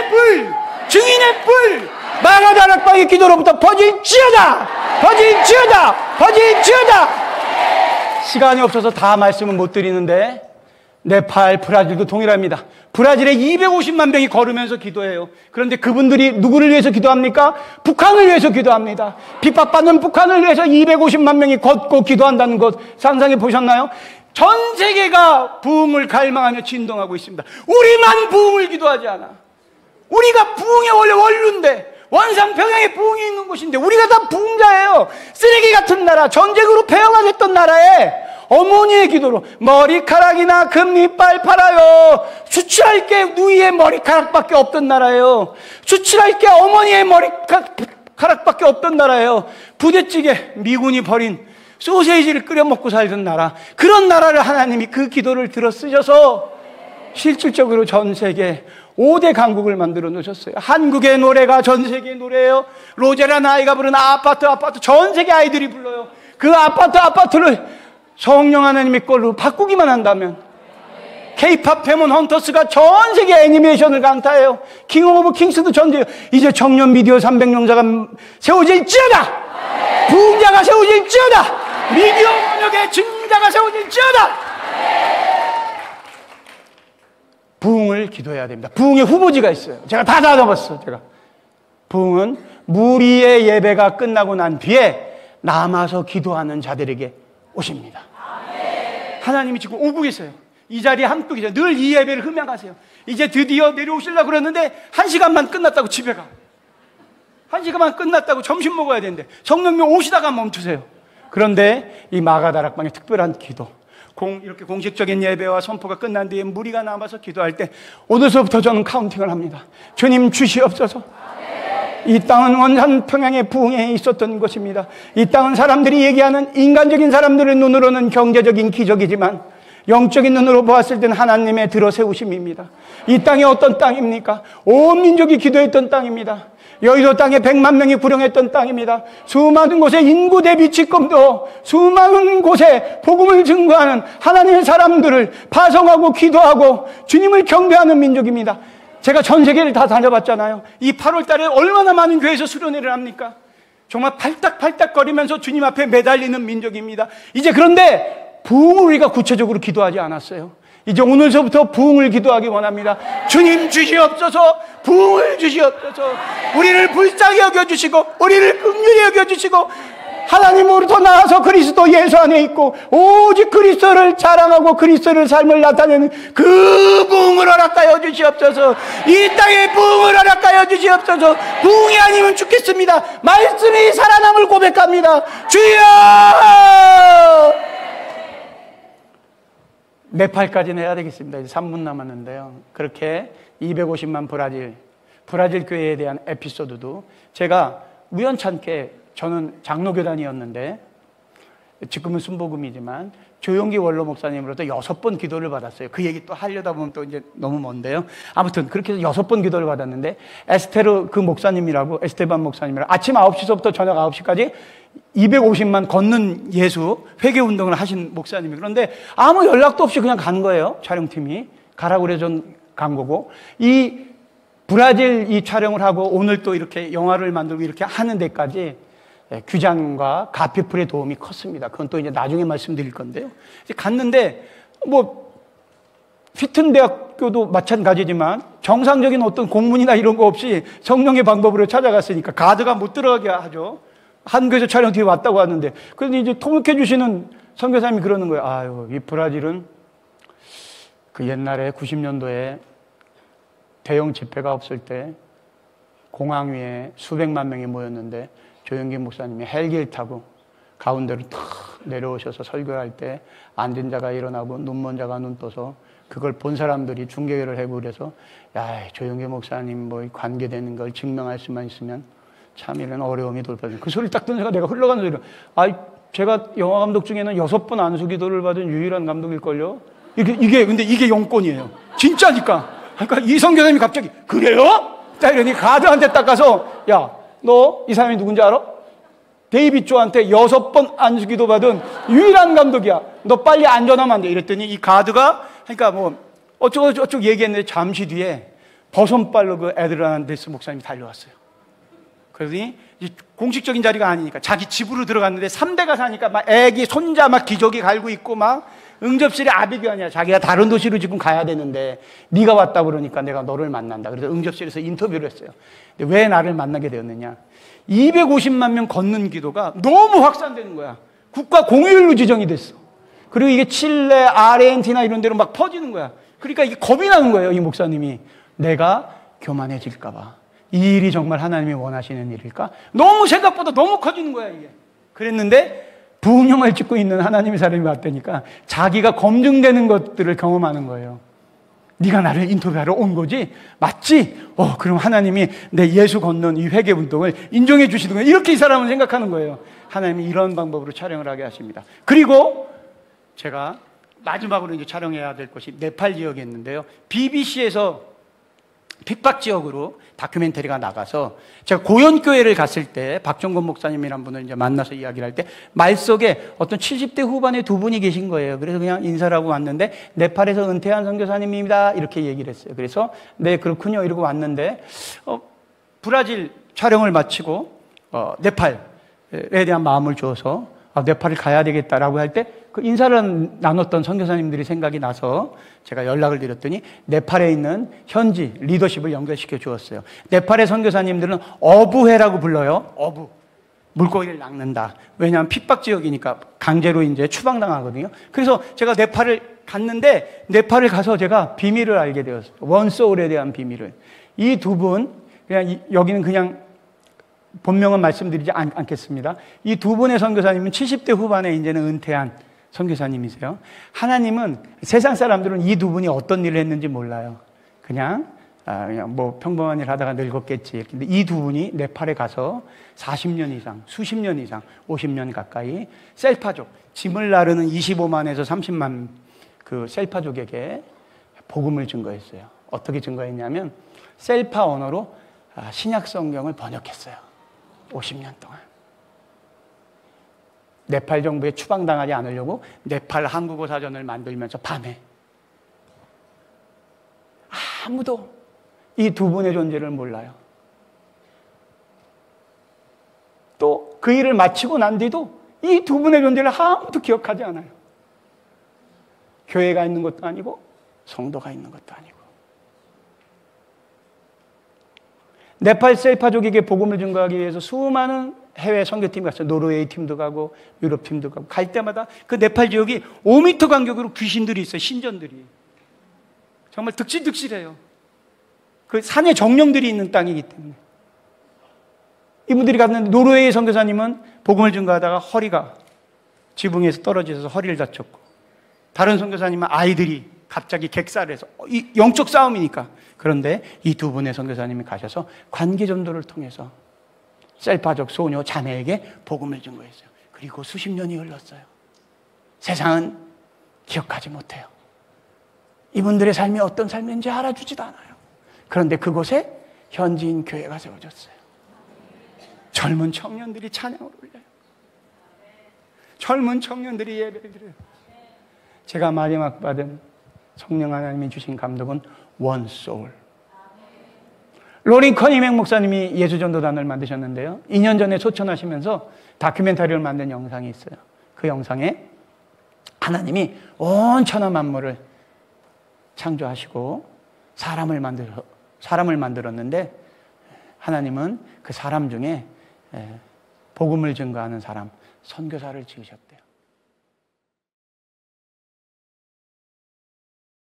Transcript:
증인의 불, 증인의 불, 마가다락방의 기도로부터 퍼질지어다, 퍼질지어다, 퍼질지어다. 시간이 없어서 다 말씀은 못 드리는데 네팔, 브라질도 동일합니다. 브라질에 250만 명이 걸으면서 기도해요. 그런데 그분들이 누구를 위해서 기도합니까? 북한을 위해서 기도합니다. 핍박받는 북한을 위해서 250만 명이 걷고 기도한다는 것 상상해 보셨나요? 전 세계가 부흥을 갈망하며 진동하고 있습니다. 우리만 부흥을 기도하지 않아. 우리가 부흥의 원래 원루인데, 원상평양에 부흥이 있는 곳인데 우리가 다 부흥자예요. 쓰레기 같은 나라, 전쟁으로 폐허가 됐던 나라에 어머니의 기도로 머리카락이나 금리빨 팔아요. 수출할 게 누이의 머리카락밖에 없던 나라예요. 수출할 게 어머니의 머리카락밖에 없던 나라예요. 부대찌개, 미군이 버린 소세지를 끓여 먹고 살던 나라, 그런 나라를 하나님이 그 기도를 들어 쓰셔서 실질적으로 전 세계 5대 강국을 만들어 놓으셨어요. 한국의 노래가 전 세계 노래예요. 로제란 아이가 부르는 아파트 전 세계 아이들이 불러요. 그 아파트를 성령 하나님의 걸로 바꾸기만 한다면 K-팝 페몬 헌터스가 전 세계 애니메이션을 강타해요. 킹 오브 킹스도 전제요. 이제 청년 미디어 300명자가 세워질지어다. 부흥자가 세워질지어다. 미디어 번역의 증자가 세워질지어다. 부흥을 기도해야 됩니다. 부흥의 후보지가 있어요. 제가 다 잡았어. 부흥은 무리의 예배가 끝나고 난 뒤에 남아서 기도하는 자들에게 오십니다. 하나님이 지금 오고 계세요. 이 자리에 함께 계세요. 늘 이 예배를 흠양하세요. 이제 드디어 내려오시려고 그랬는데 1시간만 끝났다고 집에 가. 1시간만 끝났다고 점심 먹어야 되는데 성령님 오시다가 멈추세요. 그런데 이 마가다락방의 특별한 기도, 이렇게 공식적인 예배와 선포가 끝난 뒤에 무리가 남아서 기도할 때 오늘서부터 저는 카운팅을 합니다. 주님 주시옵소서. 이 땅은 원산평양의 부흥에 있었던 것입니다. 이 땅은 사람들이 얘기하는 인간적인 사람들의 눈으로는 경제적인 기적이지만 영적인 눈으로 보았을 때는 하나님의 들어세우심입니다. 이 땅이 어떤 땅입니까? 온 민족이 기도했던 땅입니다. 여의도 땅에 100만 명이 구령했던 땅입니다. 수많은 곳에 인구 대비 직검도, 수많은 곳에 복음을 증거하는 하나님의 사람들을 파송하고 기도하고 주님을 경배하는 민족입니다. 제가 전 세계를 다 다녀봤잖아요. 이 8월 달에 얼마나 많은 교회에서 수련회를 합니까? 정말 팔딱팔딱거리면서 주님 앞에 매달리는 민족입니다. 이제 그런데 부흥을 우리가 구체적으로 기도하지 않았어요. 이제 오늘서부터 부흥을 기도하기 원합니다. 주님 주시옵소서. 부흥을 주시옵소서. 우리를 불쌍히 여겨주시고 우리를 긍휼히 여겨주시고 하나님으로부터 나와서 그리스도 예수 안에 있고 오직 그리스도를 자랑하고 그리스도를 삶을 나타내는 그 부흥을 허락하여 주시옵소서. 이 땅에 부흥을 허락하여 주시옵소서. 부흥이 아니면 죽겠습니다. 말씀이 살아남을 고백합니다. 주여! 네팔까지는 해야 되겠습니다. 이제 3분 남았는데요. 그렇게 250만 브라질 교회에 대한 에피소드도 제가 우연찮게, 저는 장로교단이었는데 지금은 순복음이지만 조용기 원로 목사님으로부터 6번 기도를 받았어요. 그 얘기 또 하려다 보면 또 이제 너무 먼데요. 아무튼 그렇게 해서 6번 기도를 받았는데 에스테르 그 목사님이라고, 에스테반 목사님이라고 아침 9시서부터 저녁 9시까지 250만 걷는 예수 회개운동을 하신 목사님이, 그런데 아무 연락도 없이 그냥 간 거예요. 촬영팀이 가라고 그래서 간 거고, 이 브라질 이 촬영을 하고 오늘 또 이렇게 영화를 만들고 이렇게 하는 데까지 규장과 가피풀의 도움이 컸습니다. 그건 또 이제 나중에 말씀드릴 건데요. 이제 갔는데 뭐 휘튼 대학교도 마찬가지지만 정상적인 어떤 공문이나 이런 거 없이 성령의 방법으로 찾아갔으니까 가드가 못 들어가게 하죠. 한국에서 촬영 뒤에 왔다고 하는데, 그런데 이제 통역해 주시는 선교사님이 그러는 거예요. 아유, 이 브라질은 그 옛날에 90년도에 대형 집회가 없을 때 공항 위에 수백만 명이 모였는데 조영기 목사님이 헬기를 타고 가운데로 탁 내려오셔서 설교할 때 앉은 자가 일어나고 눈먼 자가 눈 떠서 그걸 본 사람들이 중계를 해고 그래서 야, 조영기 목사님 뭐 관계되는 걸 증명할 수만 있으면 참 이런 어려움이 돌파되는, 그 소리를 딱 듣는 순간 내가 흘러가는 소리를, 제가 영화 감독 중에는 6번 안수 기도를 받은 유일한 감독일걸요. 근데 이게 영권이에요. 진짜니까. 그러니까 이 선교사님이 갑자기 그래요? 자 이러니 가드한테 딱 가서, 야, 너 이 사람이 누군지 알아? 데이빗 조한테 6번 안수 기도 받은 유일한 감독이야. 너 빨리 안전하면 안 돼. 이랬더니 이 가드가, 그러니까 뭐 어쩌고 얘기했는데 잠시 뒤에 버선발로 그 에드라난데스 목사님이 달려왔어요. 그러더니 공식적인 자리가 아니니까 자기 집으로 들어갔는데 3대가 사니까 막 애기 손자 막 기저귀 갈고 있고 막 응접실에 아비규 아니야. 자기가 다른 도시로 지금 가야 되는데 네가 왔다 그러니까 내가 너를 만난다. 그래서 응접실에서 인터뷰를 했어요. 근데 왜 나를 만나게 되었느냐? 250만 명 걷는 기도가 너무 확산되는 거야. 국가 공휴일로 지정이 됐어. 그리고 이게 칠레, 아르헨티나 이런 데로 막 퍼지는 거야. 그러니까 이게 겁이 나는 거예요. 이 목사님이 내가 교만해질까 봐. 이 일이 정말 하나님이 원하시는 일일까? 너무 생각보다 너무 커지는 거야 이게. 그랬는데 부흥형을 찍고 있는 하나님의 사람이 왔다니까 자기가 검증되는 것들을 경험하는 거예요. 네가 나를 인터뷰하러 온 거지? 맞지? 그럼 하나님이 내 예수 걷는 이 회개운동을 인정해 주시는 거예요. 이렇게 이 사람은 생각하는 거예요. 하나님이 이런 방법으로 촬영을 하게 하십니다. 그리고 제가 마지막으로 이제 촬영해야 될 곳이 네팔 지역이었는데요. BBC에서 핍박 지역으로 다큐멘터리가 나가서 제가 고연교회를 갔을 때 박종건 목사님이란 분을 이제 만나서 이야기를 할 때 말 속에 어떤 70대 후반의 두 분이 계신 거예요. 그래서 그냥 인사를 하고 왔는데 네팔에서 은퇴한 선교사님입니다. 이렇게 얘기를 했어요. 그래서 네, 그렇군요. 이러고 왔는데 브라질 촬영을 마치고 네팔에 대한 마음을 주어서 네팔을 가야 되겠다라고 할 때 그 인사를 나눴던 선교사님들이 생각이 나서 제가 연락을 드렸더니 네팔에 있는 현지 리더십을 연결시켜 주었어요. 네팔의 선교사님들은 어부회라고 불러요. 어부. 물고기를 낚는다. 왜냐하면 핍박 지역이니까 강제로 이제 추방당하거든요. 그래서 제가 네팔을 갔는데 네팔을 가서 제가 비밀을 알게 되었어요. 원소울에 대한 비밀을. 이 두 분, 그냥 여기는 그냥 본명은 말씀드리지 않겠습니다. 이 두 분의 선교사님은 70대 후반에 이제는 은퇴한 선교사님이세요. 하나님은 세상 사람들은 이 두 분이 어떤 일을 했는지 몰라요. 그냥 뭐 평범한 일 하다가 늙었겠지. 근데 이 두 분이 네팔에 가서 40년 이상, 수십 년 이상, 50년 가까이 셀파족, 짐을 나르는 25만에서 30만 그 셀파족에게 복음을 증거했어요. 어떻게 증거했냐면 셀파 언어로 신약 성경을 번역했어요. 50년 동안. 네팔 정부에 추방당하지 않으려고 네팔 한국어 사전을 만들면서 밤에 아무도 이 두 분의 존재를 몰라요. 또 그 일을 마치고 난 뒤도 이 두 분의 존재를 아무도 기억하지 않아요. 교회가 있는 것도 아니고 성도가 있는 것도 아니고. 네팔 셀파족에게 복음을 증거하기 위해서 수많은 해외 선교팀이 갔어요. 노르웨이 팀도 가고 유럽 팀도 가고 갈 때마다 그 네팔 지역이 5m 간격으로 귀신들이 있어요. 신전들이. 정말 득실득실해요. 그 산에 정령들이 있는 땅이기 때문에. 이분들이 갔는데 노르웨이 선교사님은 복음을 증거하다가 허리가 지붕에서 떨어져서 허리를 다쳤고 다른 선교사님은 아이들이 갑자기 객살해서 이 영적 싸움이니까. 그런데 이 두 분의 선교사님이 가셔서 관계 전도를 통해서 셀파족 소녀 자매에게 복음을 증거했어요. 그리고 수십 년이 흘렀어요. 세상은 기억하지 못해요. 이분들의 삶이 어떤 삶인지 알아주지도 않아요. 그런데 그곳에 현지인 교회가 세워졌어요. 젊은 청년들이 찬양을 올려요. 젊은 청년들이 예배를 드려요. 제가 마지막 받은 성령 하나님이 주신 감독은 원소울. 로린 커니맥 목사님이 예수전도단을 만드셨는데요. 2년 전에 소천하시면서 다큐멘터리를 만든 영상이 있어요. 그 영상에 하나님이 온 천하 만물을 창조하시고 사람을 만들었는데 하나님은 그 사람 중에 복음을 증거하는 사람, 선교사를 지으셨대요.